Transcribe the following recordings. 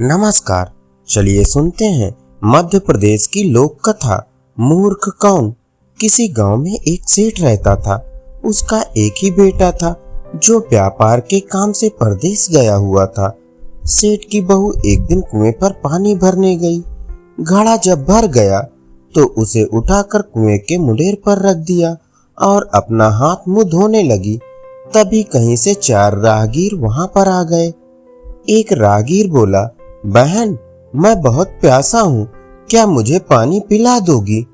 नमस्कार। चलिए सुनते हैं मध्य प्रदेश की लोक कथा मूर्ख कौन। किसी गांव में एक सेठ रहता था। उसका एक ही बेटा था जो व्यापार के काम से परदेश गया हुआ था। सेठ की बहू एक दिन कुएं पर पानी भरने गई। घड़ा जब भर गया तो उसे उठाकर कुएं के मुंडेर पर रख दिया और अपना हाथ मुंह धोने लगी। तभी कहीं से 4 राहगीर वहां पर आ गए। एक राहगीर बोला, बहन, मैं बहुत प्यासा हूँ, क्या मुझे पानी पिला दोगी?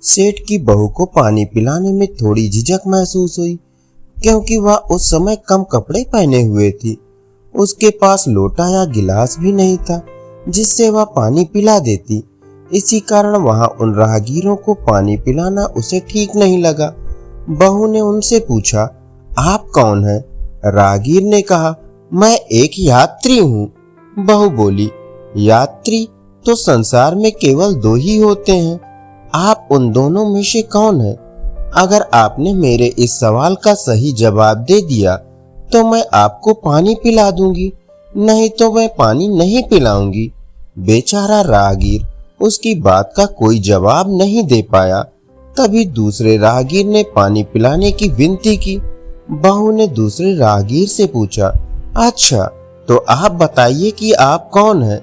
सेठ की बहू को पानी पिलाने में थोड़ी झिझक महसूस हुई, क्योंकि वह उस समय कम कपड़े पहने हुए थी। उसके पास लोटा या गिलास भी नहीं था जिससे वह पानी पिला देती। इसी कारण वहां उन राहगीरों को पानी पिलाना उसे ठीक नहीं लगा। बहू ने उनसे पूछा, आप कौन हैं? राहगीर ने कहा, मैं एक यात्री हूँ। बहू बोली, यात्री तो संसार में केवल 2 ही होते हैं। आप उन दोनों में से कौन है? अगर आपने मेरे इस सवाल का सही जवाब दे दिया तो मैं आपको पानी पिला दूंगी, नहीं तो मैं पानी नहीं पिलाऊंगी। बेचारा राहगीर उसकी बात का कोई जवाब नहीं दे पाया। तभी दूसरे राहगीर ने पानी पिलाने की विनती की। बहू ने दूसरे राहगीर से पूछा, अच्छा तो आप बताइए कि आप कौन हैं?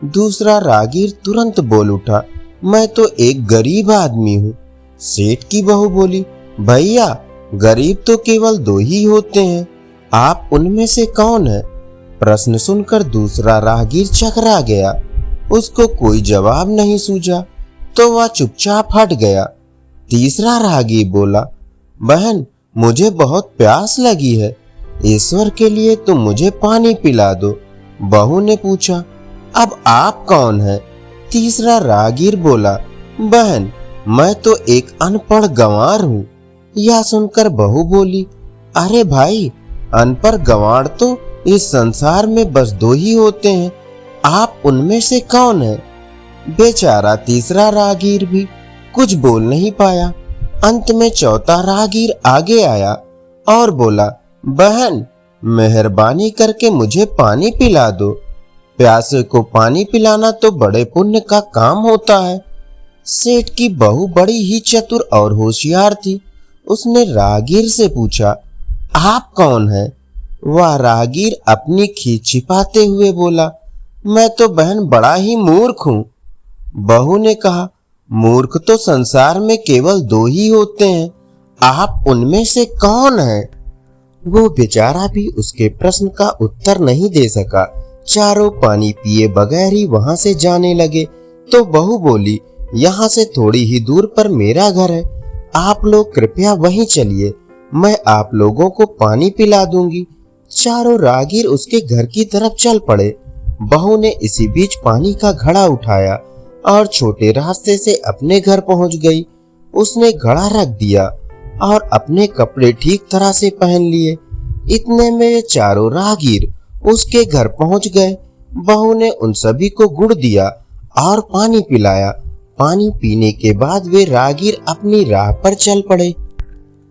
दूसरा राहगीर तुरंत बोल उठा, मैं तो एक गरीब आदमी हूँ। सेठ की बहू बोली, भैया, गरीब तो केवल 2 ही होते हैं, आप उनमें से कौन है? प्रश्न सुनकर दूसरा राहगीर चकरा गया। उसको कोई जवाब नहीं सूझा तो वह चुपचाप हट गया। तीसरा राहगीर बोला, बहन, मुझे बहुत प्यास लगी है, ईश्वर के लिए तुम मुझे पानी पिला दो। बहू ने पूछा, अब आप कौन हैं? तीसरा राहगीर बोला, बहन, मैं तो एक अनपढ़ गंवार हूँ। यह सुनकर बहू बोली, अरे भाई, अनपढ़ गंवार तो इस संसार में बस 2 ही होते हैं, आप उनमें से कौन है? बेचारा तीसरा राहगीर भी कुछ बोल नहीं पाया। अंत में चौथा राहगीर आगे आया और बोला, बहन, मेहरबानी करके मुझे पानी पिला दो। प्यासे को पानी पिलाना तो बड़े पुण्य का काम होता है। सेठ की बहू बड़ी ही चतुर और होशियार थी। उसने राहगीर से पूछा, आप कौन हैं? वह राहगीर अपनी खींच छिपाते हुए बोला, मैं तो बहन बड़ा ही मूर्ख हूँ। बहू ने कहा, मूर्ख तो संसार में केवल 2 ही होते हैं, आप उनमें से कौन हैं? वो बेचारा भी उसके प्रश्न का उत्तर नहीं दे सका। चारों पानी पिए बगैर ही वहां से जाने लगे तो बहू बोली, यहाँ से थोड़ी ही दूर पर मेरा घर है, आप लोग कृपया वहीं चलिए, मैं आप लोगों को पानी पिला दूंगी। चारों राहगीर उसके घर की तरफ चल पड़े। बहू ने इसी बीच पानी का घड़ा उठाया और छोटे रास्ते से अपने घर पहुंच गई। उसने घड़ा रख दिया और अपने कपड़े ठीक तरह से पहन लिए। इतने में वे चारों राहगीर उसके घर पहुंच गए। बहू ने उन सभी को गुड़ दिया और पानी पिलाया। पानी पीने के बाद वे राहगीर अपनी राह पर चल पड़े।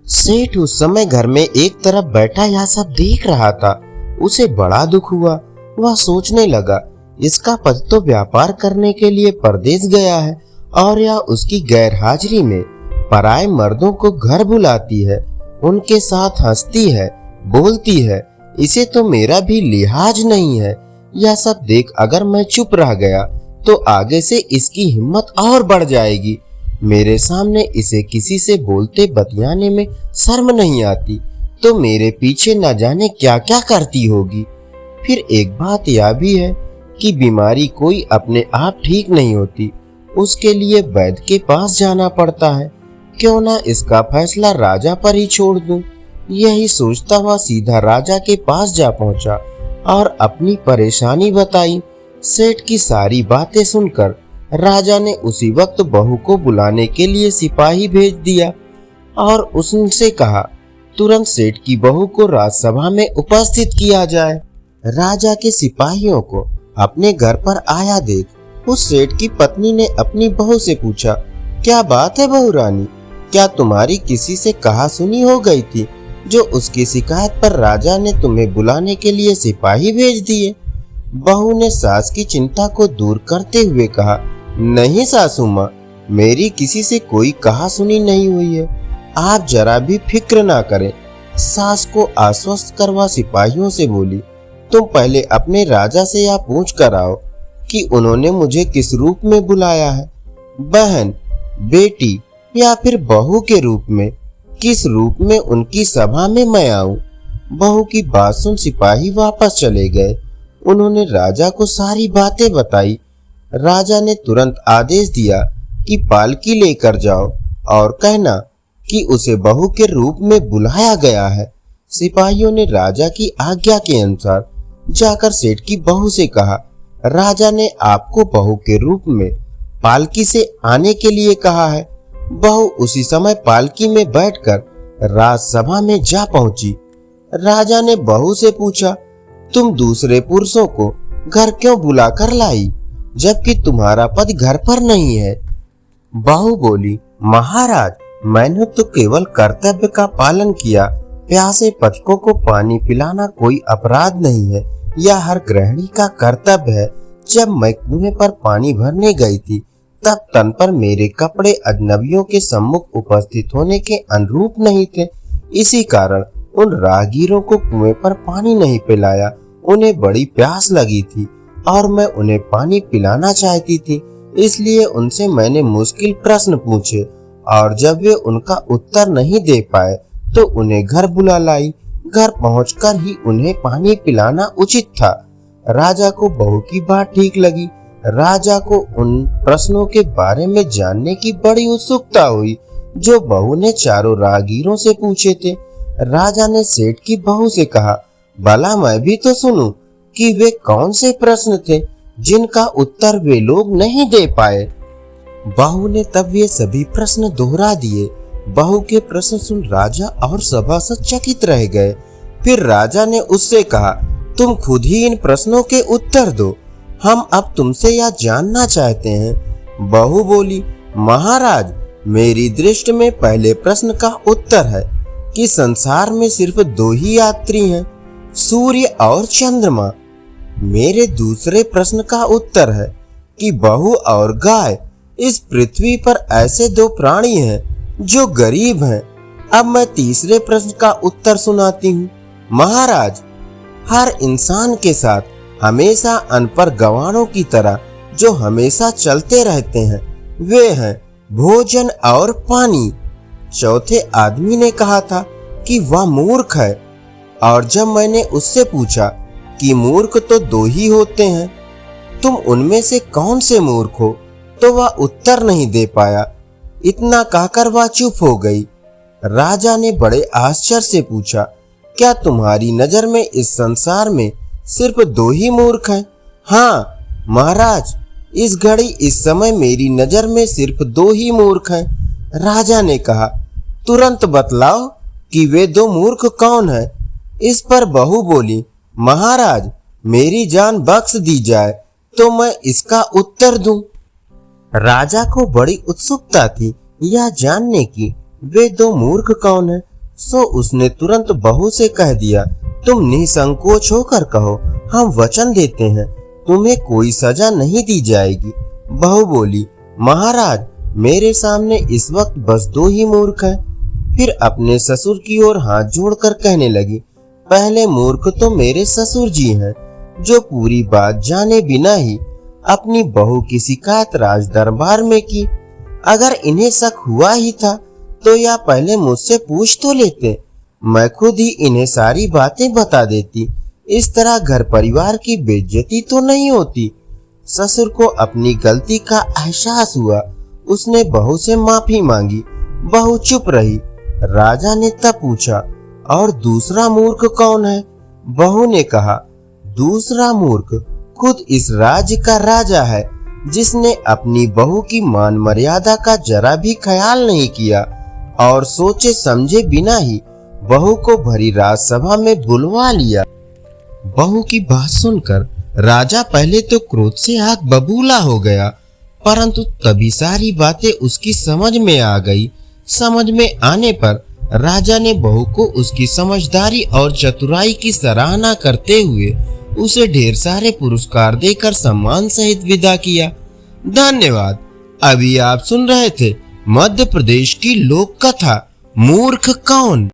सेठ उस समय घर में एक तरफ बैठा यह सब देख रहा था। उसे बड़ा दुख हुआ। वह सोचने लगा, इसका पति तो व्यापार करने के लिए परदेश गया है और यह उसकी गैर हाजिरी में पराए मर्दों को घर बुलाती है, उनके साथ हंसती है, बोलती है। इसे तो मेरा भी लिहाज नहीं है। यह सब देख अगर मैं चुप रह गया तो आगे से इसकी हिम्मत और बढ़ जाएगी। मेरे सामने इसे किसी से बोलते बतियाने में शर्म नहीं आती तो मेरे पीछे न जाने क्या क्या करती होगी। फिर एक बात यह भी है कि बीमारी कोई अपने आप ठीक नहीं होती, उसके लिए वैद्य के पास जाना पड़ता है। क्यों ना इसका फैसला राजा पर ही छोड़ दूं। यही सोचता हुआ सीधा राजा के पास जा पहुंचा और अपनी परेशानी बताई। सेठ की सारी बातें सुनकर राजा ने उसी वक्त बहू को बुलाने के लिए सिपाही भेज दिया और उनसे कहा, तुरंत सेठ की बहू को राजसभा में उपस्थित किया जाए। राजा के सिपाहियों को अपने घर पर आया देख उस सेठ की पत्नी ने अपनी बहू से पूछा, क्या बात है बहू रानी, क्या तुम्हारी किसी से कहा सुनी हो गई थी जो उसकी शिकायत पर राजा ने तुम्हें बुलाने के लिए सिपाही भेज दिए? बहू ने सास की चिंता को दूर करते हुए कहा, नहीं सासू माँ, मेरी किसी से कोई कहा सुनी नहीं हुई है, आप जरा भी फिक्र ना करें। सास को आश्वस्त करवा सिपाहियों से बोली, तुम पहले अपने राजा से यह पूछ कर आओ कि उन्होंने मुझे किस रूप में बुलाया है, बहन, बेटी या फिर बहू के रूप में, किस रूप में उनकी सभा में मैं आऊं। बहू की बात सुन सिपाही वापस चले गए। उन्होंने राजा को सारी बातें बताई। राजा ने तुरंत आदेश दिया कि पालकी लेकर जाओ और कहना कि उसे बहू के रूप में बुलाया गया है। सिपाहियों ने राजा की आज्ञा के अनुसार जाकर सेठ की बहू से कहा, राजा ने आपको बहू के रूप में पालकी से आने के लिए कहा है। बहू उसी समय पालकी में बैठकर राजसभा में जा पहुंची। राजा ने बहू से पूछा, तुम दूसरे पुरुषों को घर क्यों बुलाकर लाई, जबकि तुम्हारा पति घर पर नहीं है। बहू बोली, महाराज, मैंने तो केवल कर्तव्य का पालन किया। प्यासे पथिकों को पानी पिलाना कोई अपराध नहीं है, यह हर गृहिणी का कर्तव्य है। जब मैं कुएं पर पानी भरने गई थी, तब तन पर मेरे कपड़े अजनबियों के सम्मुख उपस्थित होने के अनुरूप नहीं थे। इसी कारण उन राहगीरों को कुएं पर पानी नहीं पिलाया। उन्हें बड़ी प्यास लगी थी और मैं उन्हें पानी पिलाना चाहती थी, इसलिए उनसे मैंने मुश्किल प्रश्न पूछे और जब वे उनका उत्तर नहीं दे पाए तो उन्हें घर बुला लाई। घर पहुंचकर ही उन्हें पानी पिलाना उचित था। राजा को बहू की बात ठीक लगी। राजा को उन प्रश्नों के बारे में जानने की बड़ी उत्सुकता हुई जो बहू ने चारों राहगीरों से पूछे थे। राजा ने सेठ की बहू से कहा, भला मैं भी तो सुनूं कि वे कौन से प्रश्न थे जिनका उत्तर वे लोग नहीं दे पाए। बहू ने तब ये सभी प्रश्न दोहरा दिए। बहू के प्रश्न सुन राजा और सभासद चकित रह गए। फिर राजा ने उससे कहा, तुम खुद ही इन प्रश्नों के उत्तर दो, हम अब तुमसे यह जानना चाहते हैं। बहू बोली, महाराज, मेरी दृष्टि में पहले प्रश्न का उत्तर है कि संसार में सिर्फ दो ही यात्री हैं, सूर्य और चंद्रमा। मेरे दूसरे प्रश्न का उत्तर है कि बहू और गाय। इस पृथ्वी पर ऐसे दो प्राणी हैं जो गरीब हैं। अब मैं तीसरे प्रश्न का उत्तर सुनाती हूँ। महाराज, हर इंसान के साथ हमेशा अनपढ़ गंवारों की तरह जो हमेशा चलते रहते हैं, वे हैं भोजन और पानी। चौथे आदमी ने कहा था कि वह मूर्ख है, और जब मैंने उससे पूछा कि मूर्ख तो दो ही होते हैं, तुम उनमें से कौन से मूर्ख हो, तो वह उत्तर नहीं दे पाया। इतना कहकर वह चुप हो गई। राजा ने बड़े आश्चर्य से पूछा, क्या तुम्हारी नजर में इस संसार में सिर्फ दो ही मूर्ख हैं? हाँ महाराज, इस घड़ी इस समय मेरी नजर में सिर्फ दो ही मूर्ख हैं। राजा ने कहा, तुरंत बतलाओ कि वे दो मूर्ख कौन हैं। इस पर बहू बोली, महाराज, मेरी जान बख्श दी जाए तो मैं इसका उत्तर दूं। राजा को बड़ी उत्सुकता थी यह जानने की वे दो मूर्ख कौन हैं, सो उसने तुरंत बहू से कह दिया, तुम निसंकोच होकर कहो, हम वचन देते हैं तुम्हें कोई सजा नहीं दी जाएगी। बहू बोली, महाराज, मेरे सामने इस वक्त बस दो ही मूर्ख हैं। फिर अपने ससुर की ओर हाथ जोड़कर कहने लगी, पहले मूर्ख तो मेरे ससुर जी हैं, जो पूरी बात जाने बिना ही अपनी बहू की शिकायत राज दरबार में की। अगर इन्हें शक हुआ ही था तो या पहले मुझसे पूछ तो लेते, मैं खुद ही इन्हें सारी बातें बता देती। इस तरह घर परिवार की बेइज्जती तो नहीं होती। ससुर को अपनी गलती का एहसास हुआ। उसने बहू से माफी मांगी। बहू चुप रही। राजा ने तब पूछा, और दूसरा मूर्ख कौन है? बहू ने कहा, दूसरा मूर्ख खुद इस राज्य का राजा है, जिसने अपनी बहू की मान मर्यादा का जरा भी ख्याल नहीं किया और सोचे समझे बिना ही बहू को भरी राजसभा में बुलवा लिया। बहू की बात सुनकर राजा पहले तो क्रोध से आग बबूला हो गया, परंतु तभी सारी बातें उसकी समझ में आ गई। समझ में आने पर राजा ने बहू को उसकी समझदारी और चतुराई की सराहना करते हुए उसे ढेर सारे पुरस्कार देकर सम्मान सहित विदा किया। धन्यवाद। अभी आप सुन रहे थे मध्य प्रदेश की लोक कथा मूर्ख कौन।